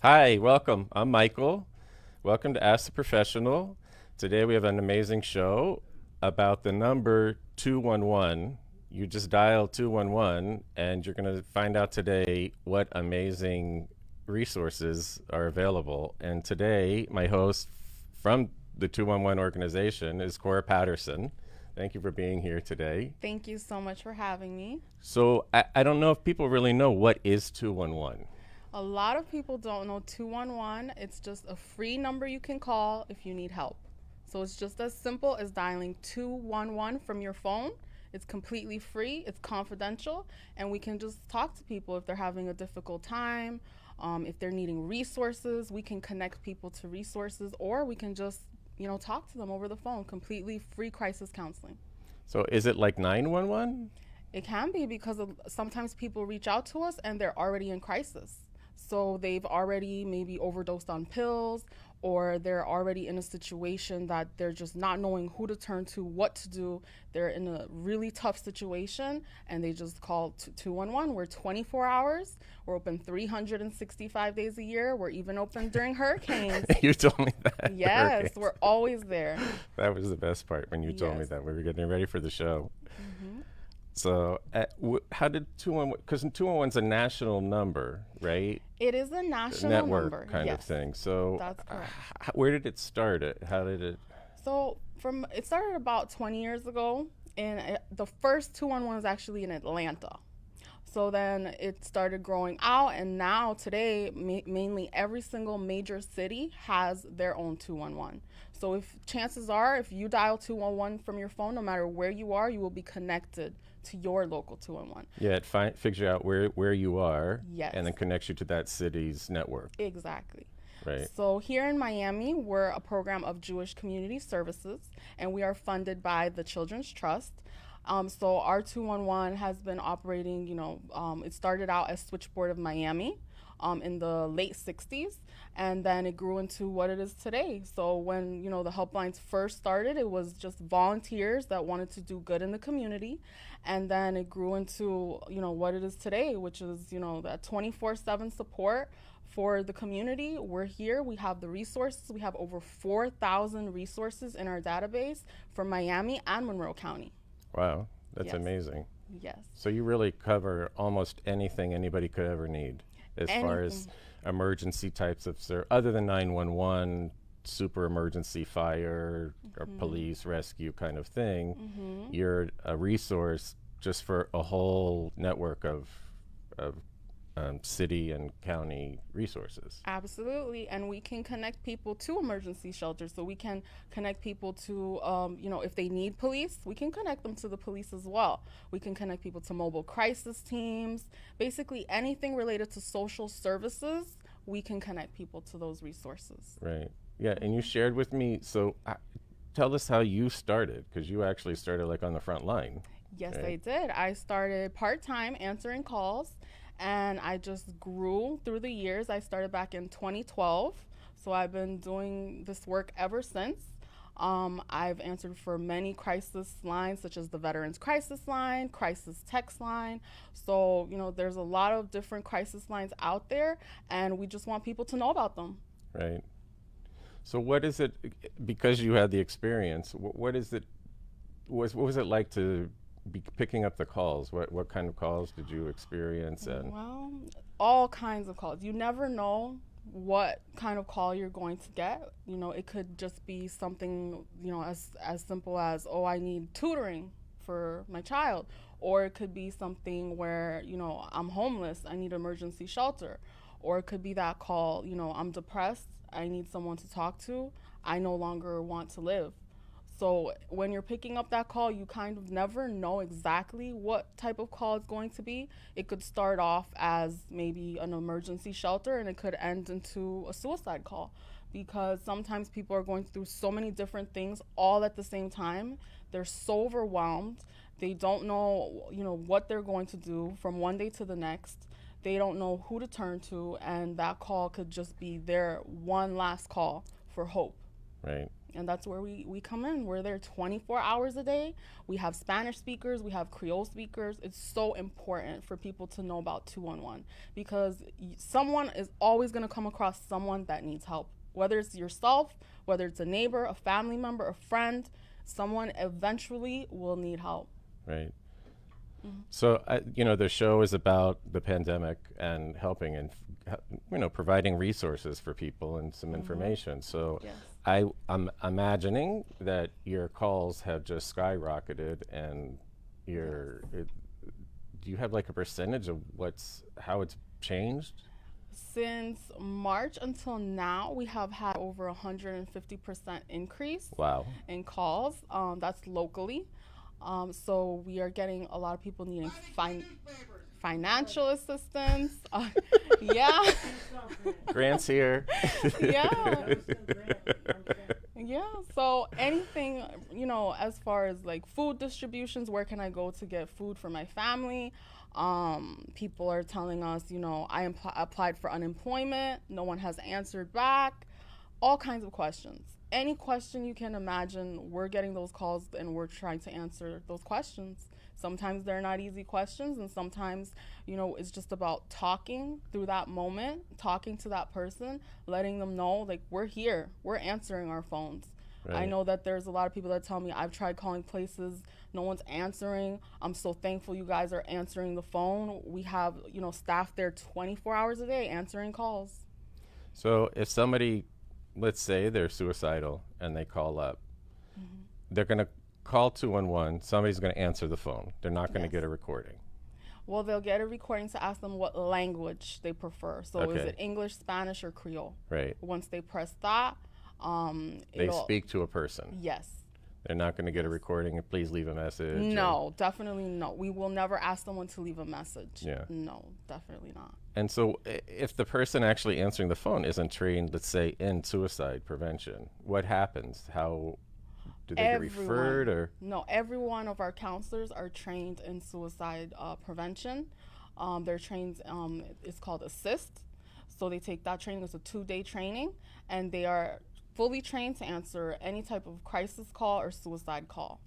Hi, welcome. I'm Michael. Welcome to Ask the Professional. Today we have an amazing show about the number 211. You just dial 211 and you're going to find out today what amazing resources are available. And today, my host from the 211 organization is Cora Patterson. Thank you for being here today. Thank you so much for having me. So, I don't know if people really know what is 211. A lot of people don't know 211. It's just a free number you can call if you need help. So it's just as simple as dialing 211 from your phone. It's completely free, it's confidential, and we can just talk to people if they're having a difficult time, if they're needing resources. We can connect people to resources, or we can just, talk to them over the phone. Completely free crisis counseling. So, is it like 911? It can be because sometimes people reach out to us and they're already in crisis. So they've already maybe overdosed on pills, or they're already in a situation that they're just not knowing who to turn to, what to do. They're in a really tough situation and they just call 211. We're 24 hours. We're open 365 days a year. We're even open during hurricanes. You told me that. Yes, we're always there. That was the best part when you told me Yes. that we were getting ready for the show. hmm So, how did 211? Because 211 is a national number, right? It is a national Network number. kind of Yes, thing. So, that's correct. where did it start? How did it? So it started about 20 years ago, and the first 211 was actually in Atlanta. So then it started growing out, and now today, mainly every single major city has their own 211. So if chances are, if you dial 211 from your phone, no matter where you are, you will be connected to your local 211. Yeah, it figures out where you are, Yes. and then connects you to that city's network, Exactly. right? So here in Miami, we're a program of Jewish Community Services, and we are funded by the Children's Trust. So our 211 has been operating, it started out as Switchboard of Miami in the late 60s, and then it grew into what it is today. So when, the helplines first started, it was just volunteers that wanted to do good in the community. And then it grew into, what it is today, which is, that 24/7 support for the community. We're here. We have the resources. We have over 4,000 resources in our database for Miami and Monroe County. Wow, that's Yes. amazing. Yes. So you really cover almost anything anybody could ever need as far as Anything. emergency types of other than 911, super emergency fire or police rescue kind of thing. You're a resource just for a whole network of city and county resources. Absolutely. And we can connect people to emergency shelters. So we can connect people to, if they need police, we can connect them to the police as well. We can connect people to mobile crisis teams. Basically, anything related to social services, we can connect people to those resources. Right. Yeah, and you shared with me, so tell us how you started, because you actually started like on the front line. Yes, I Right. did. I started part time answering calls, and I just grew through the years. I started back in 2012, so I've been doing this work ever since. I've answered for many crisis lines, such as the Veterans Crisis Line, Crisis Text Line. So, there's a lot of different crisis lines out there, and we just want people to know about them. Right. So what is it, because you had the experience, what is it, what was it like to be picking up the calls? What kind of calls did you experience? And Well, all kinds of calls. You never know what kind of call you're going to get. It could just be something, as simple as, oh, I need tutoring for my child. Or it could be something where, I'm homeless, I need emergency shelter. Or it could be that call, I'm depressed, I need someone to talk to, I no longer want to live. So when you're picking up that call, you kind of never know exactly what type of call it's going to be. It could start off as maybe an emergency shelter, and it could end into a suicide call, because sometimes people are going through so many different things all at the same time. They're so overwhelmed. They don't know, what they're going to do from one day to the next. They don't know who to turn to, and that call could just be their one last call for hope. right. And that's where we come in. We're there 24 hours a day. We have Spanish speakers, we have Creole speakers. It's so important for people to know about 211 because someone is always going to come across someone that needs help. Whether it's yourself, whether it's a neighbor, a family member, a friend, someone eventually will need help. Right. So, the show is about the pandemic and helping and, providing resources for people and some information. So Yes. I'm imagining that your calls have just skyrocketed and do you have like a percentage of how it's changed? Since March until now, we have had over 150% increase Wow. in calls. That's locally. So we are getting a lot of people needing financial assistance. Yeah. Grant's here. Yeah. Yeah. So anything, as far as like food distributions, where can I go to get food for my family? People are telling us, I applied for unemployment. No one has answered back. All kinds of questions. Any question you can imagine, we're getting those calls and we're trying to answer those questions. Sometimes they're not easy questions, and sometimes, it's just about talking through that moment, talking to that person, letting them know, like, we're here, we're answering our phones. Right. I know that there's a lot of people that tell me, I've tried calling places, no one's answering. I'm so thankful you guys are answering the phone. We have, staff there 24 hours a day answering calls. So if somebody, let's say they're suicidal and they call up, they're going to call 211. Somebody's going to answer the phone. They're not going to get a recording. Well, they'll get a recording to ask them what language they prefer. So is Okay. it English, Spanish, or Creole? Right. Once they press that, They speak to a person. Yes. They're not going to get a recording and please leave a message. No, definitely no. We will never ask someone to leave a message. Yeah. No, definitely not. And so if the person actually answering the phone isn't trained, let's say, in suicide prevention, what happens? How do they get referred? Or No, every one of our counselors are trained in suicide prevention. They're trained, it's called ASSIST. So they take that training. It's a 2-day training, and they are fully trained to answer any type of crisis call or suicide call.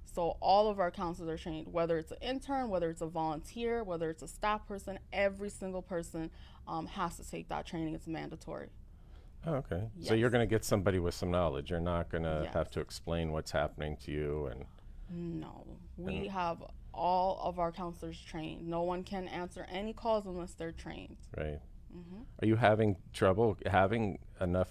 So all of our counselors are trained, whether it's an intern, whether it's a volunteer, whether it's a staff person, every single person has to take that training. It's mandatory. Oh, okay. Yes. So you're going to get somebody with some knowledge. You're not going to Yes. have to explain what's happening to you. And No, we have all of our counselors trained. No one can answer any calls unless they're trained. right. Are you having trouble having enough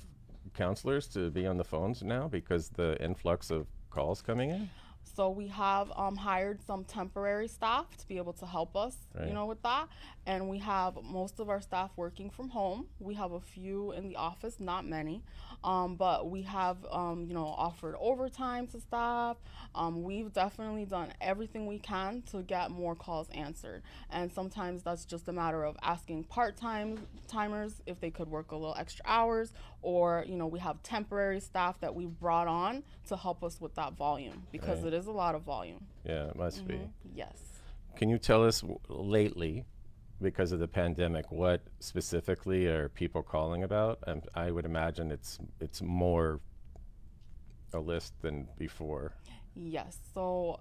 counselors to be on the phones now because the influx of calls coming in? So we have hired some temporary staff to be able to help us, Right. with that. And we have most of our staff working from home. We have a few in the office, not many, but we have, offered overtime to staff. We've definitely done everything we can to get more calls answered. And sometimes that's just a matter of asking timers if they could work a little extra hours, or, we have temporary staff that we've brought on to help us with that volume because Right. it is a lot of volume. Yeah, it must be. Yes. Can you tell us lately, because of the pandemic, what specifically are people calling about? I would imagine it's more a list than before. Yes. So,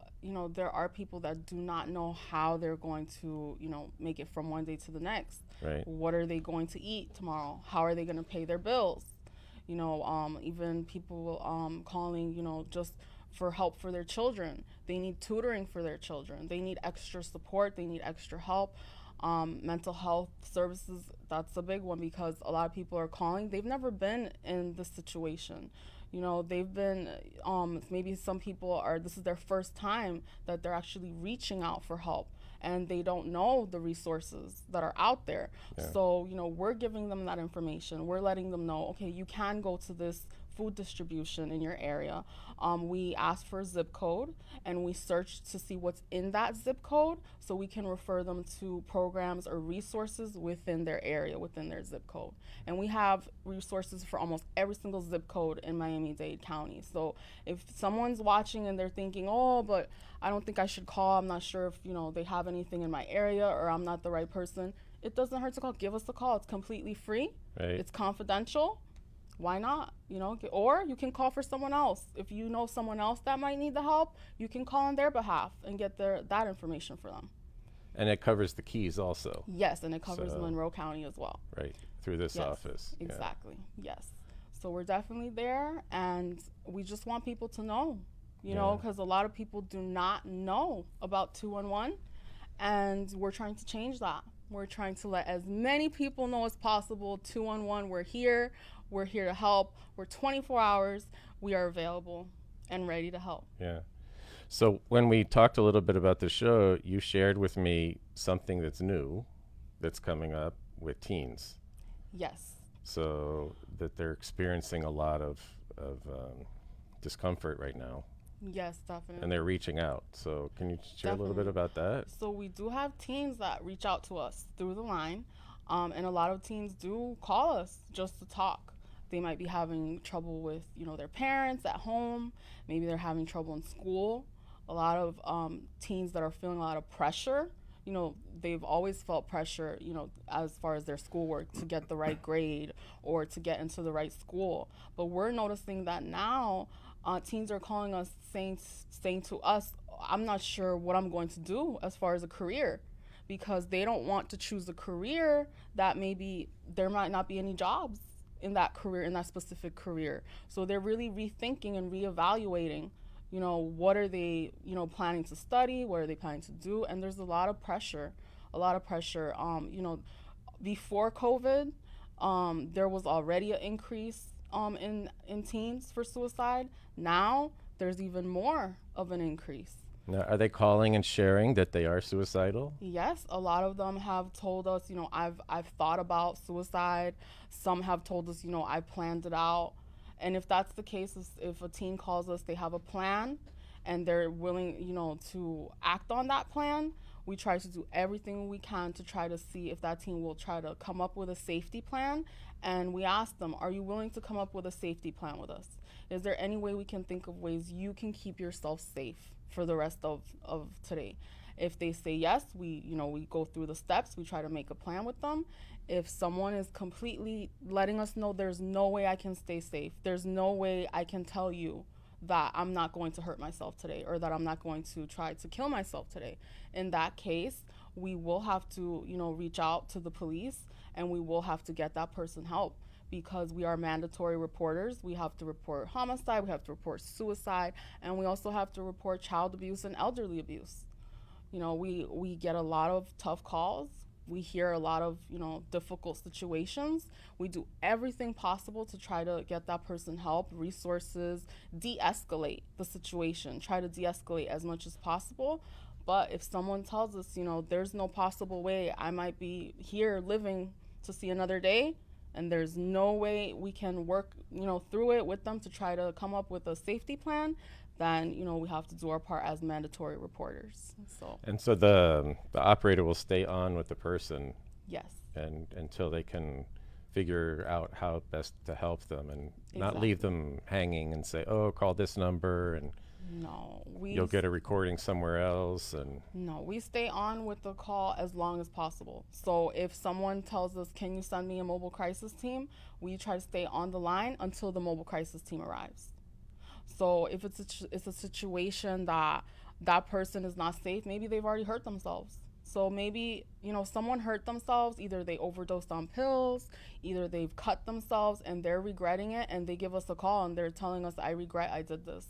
there are people that do not know how they're going to, make it from one day to the next. Right. What are they going to eat tomorrow? How are they going to pay their bills? Even people calling, just for help for their children. They need tutoring for their children. They need extra support. They need extra help. Mental health services, that's a big one because a lot of people are calling. They've never been in this situation. They've been, maybe some people this is their first time that they're actually reaching out for help, and they don't know the resources that are out there. Yeah. So, we're giving them that information. We're letting them know, okay, you can go to this food distribution in your area. We ask for a zip code, and we search to see what's in that zip code so we can refer them to programs or resources within their area, within their zip code. And we have resources for almost every single zip code in Miami-Dade County. So if someone's watching and they're thinking, oh, but I don't think I should call, I'm not sure if, they have anything in my area, or I'm not the right person, it doesn't hurt to call. Give us a call. It's completely free. Right. It's confidential. Why not? Or you can call for someone else. If you know someone else that might need the help, you can call on their behalf and get that information for them. And it covers the Keys also. Yes, and it covers Monroe County as well. Right, through this office. Exactly, yes. So we're definitely there, and we just want people to know, because a lot of people do not know about 211, and we're trying to change that. We're trying to let as many people know as possible. 211, we're here to help. We're 24 hours. We are available and ready to help. Yeah. So when we talked a little bit about the show, you shared with me something that's new that's coming up with teens. Yes. So that they're experiencing a lot of discomfort right now. Yes, definitely. And they're reaching out. So can you share a little bit about that? So we do have teens that reach out to us through the line, and a lot of teens do call us just to talk. They might be having trouble with, their parents at home. Maybe they're having trouble in school. A lot of teens that are feeling a lot of pressure. They've always felt pressure, as far as their schoolwork to get the right grade or to get into the right school. But we're noticing that now teens are calling us saying to us, I'm not sure what I'm going to do as far as a career, because they don't want to choose a career that maybe there might not be any jobs in that career, in that specific career. So they're really rethinking and reevaluating, what are they, planning to study? What are they planning to do? And there's a lot of pressure. Before COVID, there was already an increase in teens for suicide. Now there's even more of an increase. Now, are they calling and sharing that they are suicidal? Yes, a lot of them have told us, I've thought about suicide. Some have told us, I planned it out. And if that's the case, if a teen calls us, they have a plan and they're willing, to act on that plan, we try to do everything we can to try to see if that teen will try to come up with a safety plan. And we ask them, are you willing to come up with a safety plan with us? Is there any way we can think of ways you can keep yourself safe for the rest of today? If they say yes, we go through the steps. We try to make a plan with them. If someone is completely letting us know there's no way I can stay safe, there's no way I can tell you that I'm not going to hurt myself today or that I'm not going to try to kill myself today, in that case, we will have to, reach out to the police and we will have to get that person help, because we are mandatory reporters. We have to report homicide, we have to report suicide, and we also have to report child abuse and elderly abuse. We get a lot of tough calls. We hear a lot of, difficult situations. We do everything possible to try to get that person help, resources, de-escalate the situation, try to de-escalate as much as possible. But if someone tells us, there's no possible way I might be here living to see another day, and there's no way we can work, through it with them to try to come up with a safety plan, then, we have to do our part as mandatory reporters. So the operator will stay on with the person. Yes. And until they can figure out how best to help them and not leave them hanging and say, oh, call this number and you'll get a recording somewhere else. And no, we stay on with the call as long as possible. So if someone tells us, can you send me a mobile crisis team, we try to stay on the line until the mobile crisis team arrives. So if it's a situation that person is not safe, maybe they've already hurt themselves. So maybe, someone hurt themselves, either they overdosed on pills, either they've cut themselves and they're regretting it, and they give us a call and they're telling us, I regret I did this.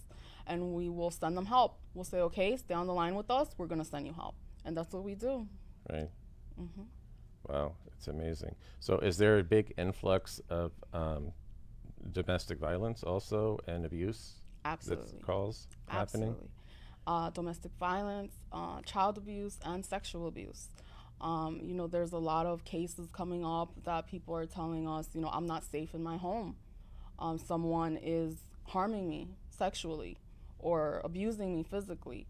And we will send them help. We'll say, okay, stay on the line with us. We're going to send you help. And that's what we do. Right. Mm-hmm. Wow, it's amazing. So is there a big influx of domestic violence also and abuse? Absolutely. That calls happening? Absolutely. Domestic violence, child abuse, and sexual abuse. There's a lot of cases coming up that people are telling us, I'm not safe in my home. Someone is harming me sexually or abusing me physically.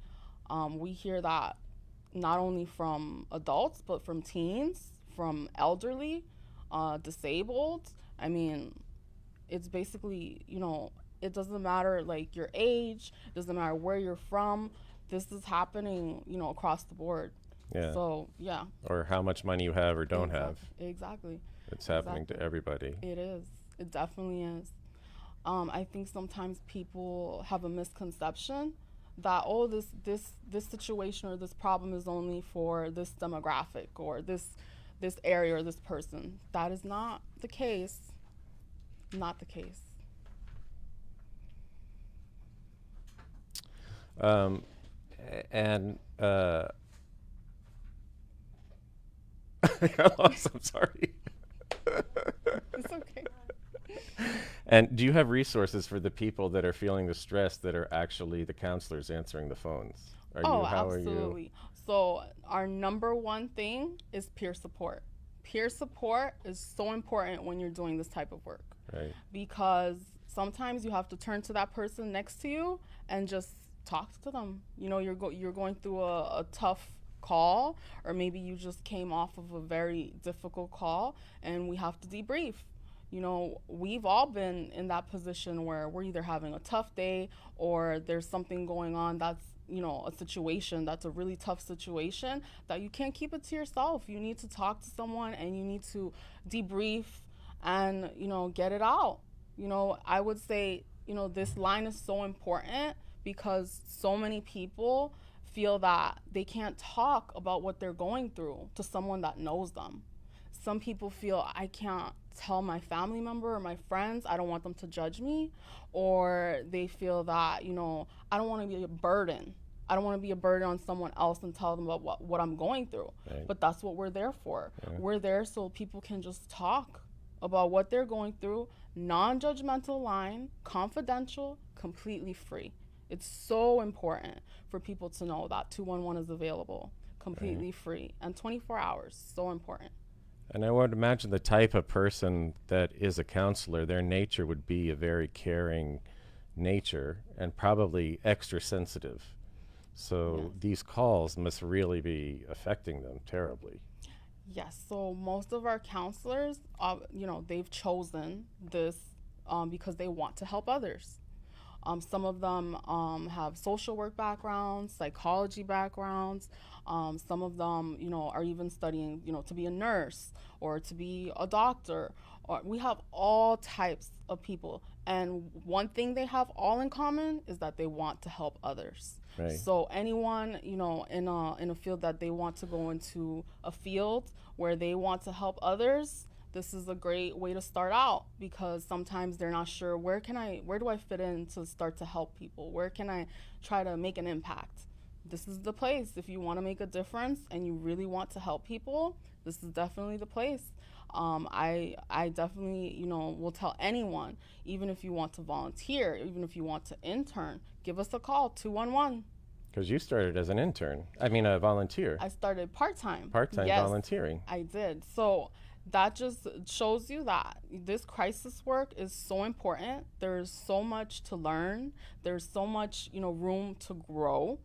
We hear that not only from adults, but from teens, from elderly, disabled. I mean, it's basically, it doesn't matter like your age, it doesn't matter where you're from. This is happening, across the board. Yeah. So, yeah. Or how much money you have or don't have. Exactly. It's happening to everybody. It is. It definitely is. I think sometimes people have a misconception that, oh, this situation or this problem is only for this demographic or this area or this person. That is not the case. Not the case. And I got lost. I'm sorry. It's okay. And do you have resources for the people that are feeling the stress that are actually the counselors answering the phones? How absolutely. Are you? So our number one thing is peer support. Peer support is so important when you're doing this type of work. Right. Because sometimes you have to turn to that person next to you and just talk to them. You know, you're going through a tough call, or maybe you just came off of a very difficult call and we have to debrief. You know, we've all been in that position where we're either having a tough day or there's something going on that's, you know, a situation that's a really tough situation that you can't keep it to yourself. You need to talk to someone and you need to debrief and, you know, get it out. You know, I would say, you know, this line is so important because so many people feel that they can't talk about what they're going through to someone that knows them. Some people feel, I can't tell my family member or my friends, I don't want them to judge me. Or they feel that, you know, I don't want to be a burden. I don't want to be a burden on someone else and tell them about what I'm going through. Right. But that's what we're there for. Yeah. We're there so people can just talk about what they're going through, non-judgmental line, confidential, completely free. It's so important for people to know that 211 is available, completely free, and 24 hours. So important. And I would imagine the type of person that is a counselor, their nature would be a very caring nature and probably extra sensitive. So these calls must really be affecting them terribly. Yes, so most of our counselors, you know, they've chosen this because they want to help others. Some of them have social work backgrounds, psychology backgrounds. Some of them, you know, are even studying, you know, to be a nurse or to be a doctor. Or we have all types of people. And one thing they have all in common is that they want to help others. Right. So anyone, you know, in a field that they want to go into a field where they want to help others, this is a great way to start out, because sometimes they're not sure where do I fit in to start to help people? Where can I try to make an impact? This is the place. If you want to make a difference and you really want to help people, this is definitely the place. I definitely, you know, will tell anyone, even if you want to volunteer, even if you want to intern, give us a call, 211. Because you started as an intern. I mean, a volunteer. I started part-time. Part-time volunteering. I did. So that just shows you that this crisis work is so important. There's so much to learn. There's so much, you know, room to grow.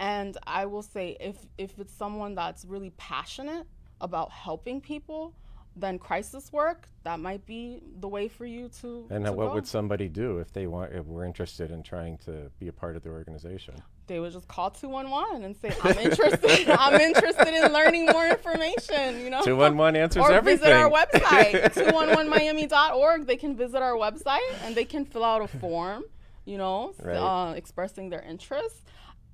And I will say, if it's someone that's really passionate about helping people, then crisis work, that might be the way for you to And to what go. would somebody do if if we're interested in trying to be a part of the organization? They would just call 211 and say, I'm interested. I'm interested in learning more information, you know. 211 answers or everything. Visit our website, 211miami.org. They can visit our website and they can fill out a form, you know, Right. expressing their interest.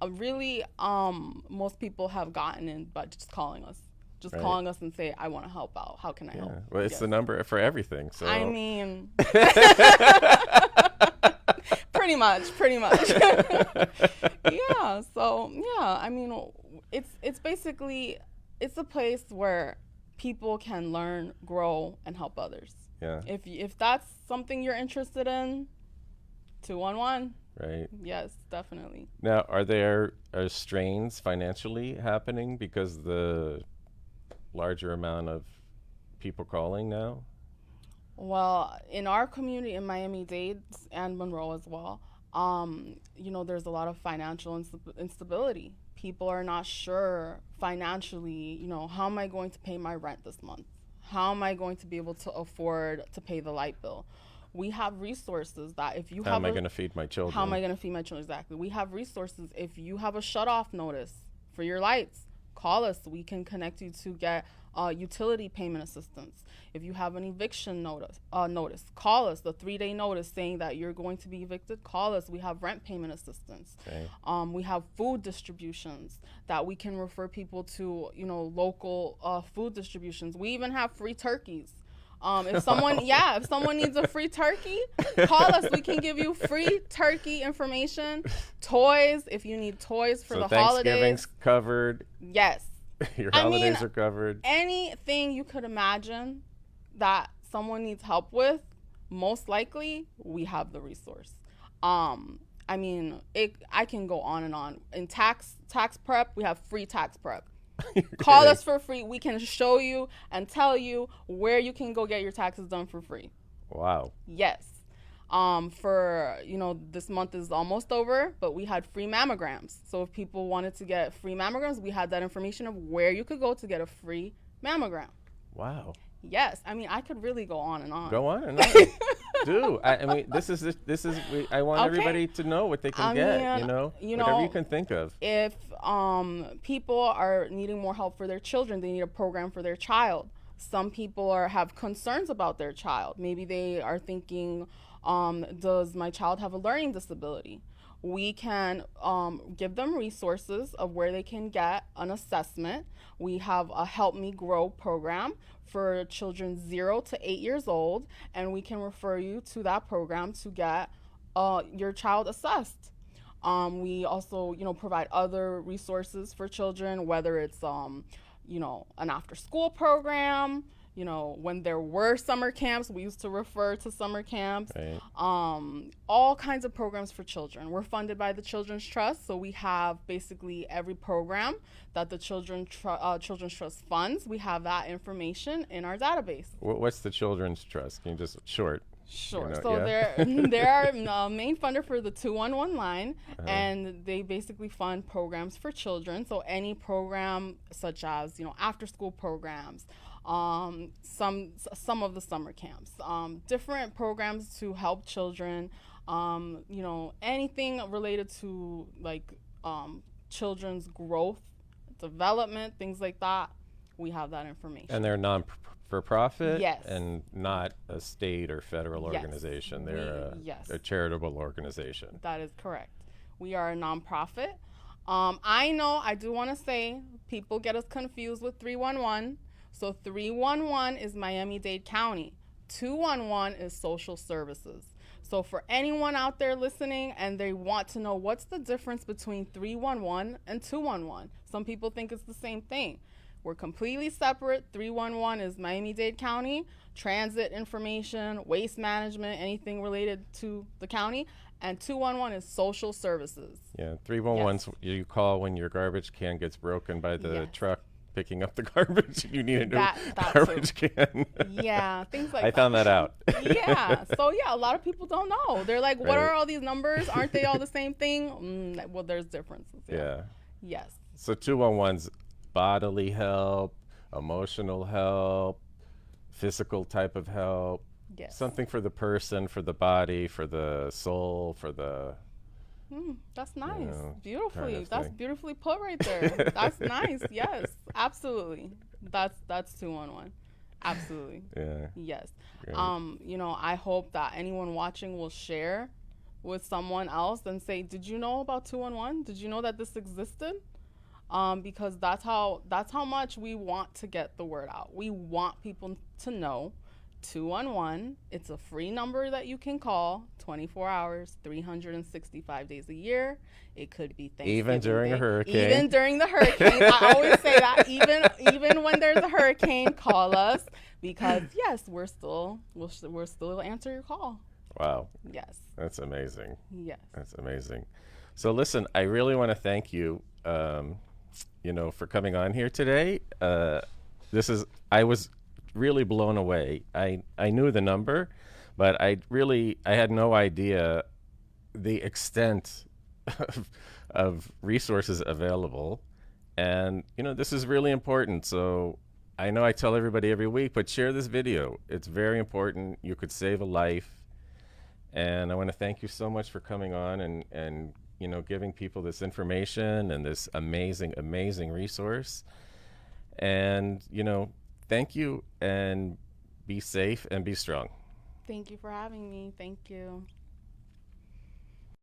Really, most people have gotten in by just calling us. Just Right. calling us and say, I want to help out. How can I help? Well, it's Yes. the number for everything. So I mean, pretty much. Yeah. So yeah, I mean, it's basically, it's a place where people can learn, grow, and help others. yeah, If that's something you're interested in, 211. right. Yes, definitely. Now, are strains financially happening because the larger amount of people calling now? Well, in our community in Miami-Dade and Monroe as well, you know, there's a lot of financial instability. People are not sure financially, you know, how am I going to pay my rent this month? How am I going to be able to afford to pay the light bill? We have resources that if you How am I going to feed my children? How am I going to feed my children? Exactly. We have resources. If you have a shut-off notice for your lights, call us. We can connect you to get utility payment assistance. If you have an eviction notice, call us. The 3-day notice saying that you're going to be evicted, call us. We have rent payment assistance. Okay. We have food distributions that we can refer people to, local food distributions. We even have free turkeys. If someone needs a free turkey, call us. We can give you free turkey information. Toys, if you need toys for the holidays. Thanksgiving's covered. Yes. Your holidays are covered. Anything you could imagine that someone needs help with, most likely we have the resource. I can go on and on. In tax prep, we have free tax prep. Call us for free. We can show you and tell you where you can go get your taxes done for free. Wow. Yes. This month is almost over, but we had free mammograms. So if people wanted to get free mammograms, we had that information of where you could go to get a free mammogram. Wow. Yes. I could really go on and on. Go on and on. Do. I want everybody to know what they can get, whatever you can think of. If people are needing more help for their children, they need a program for their child. Some people have concerns about their child. Maybe they are thinking, does my child have a learning disability? We can give them resources of where they can get an assessment. We have a Help Me Grow program for children 0 to 8 years old, and we can refer you to that program to get your child assessed. We also, provide other resources for children, whether it's, an after-school program. When there were summer camps, we used to refer to summer camps. Right. All kinds of programs for children. We're funded by the Children's Trust, so we have basically every program that the Children's Trust funds. We have that information in our database. What's the Children's Trust? Can you just short? Sure. They're our main funder for the 211 line, and they basically fund programs for children. So any program such as after-school programs, some of the summer camps, different programs to help children, anything related to children's growth, development, things like that. We have that information. And they're non-for-profit? Yes. And not a state or federal organization. They're a charitable organization. That is correct. We are a nonprofit. I do want to say people get us confused with 311. So 311 is Miami-Dade County. 211 is social services. So for anyone out there listening and they want to know what's the difference between 311 and 211, some people think it's the same thing. We're completely separate. 311 is Miami-Dade County, transit information, waste management, anything related to the county. And 211 is social services. Yeah, 311's you call when your garbage can gets broken by the truck picking up the garbage. You need a new garbage can. Yeah, things like that. I found that out. Yeah. So, a lot of people don't know. They're like, what are all these numbers? Aren't they all the same thing? Well, there's differences. Yeah. Yes. So 211's bodily help, emotional help, physical type of help. Yes. Something for the person, for the body, for the soul, for the... that's nice. That's beautifully put right there. That's nice. Yes, absolutely. That's 211. Absolutely. Yeah. Yes. Great. I hope that anyone watching will share with someone else and say, did you know about 211? Did you know that this existed? Because that's how much we want to get the word out. We want people to know 211. It's a free number that you can call 24 hours, 365 days a year. It could be Thanksgiving even during Day. A hurricane. Even during the hurricane. I always say that. Even when there's a hurricane, call us because yes, we'll still answer your call. Wow. Yes. That's amazing. Yes. That's amazing. So listen, I really want to thank you, for coming on here today. I was really blown away. I knew the number, but I had no idea the extent of resources available. And, this is really important. So I know I tell everybody every week, but share this video. It's very important. You could save a life. And I want to thank you so much for coming on and giving people this information and this amazing, amazing resource. And, thank you, and be safe and be strong. Thank you for having me. Thank you.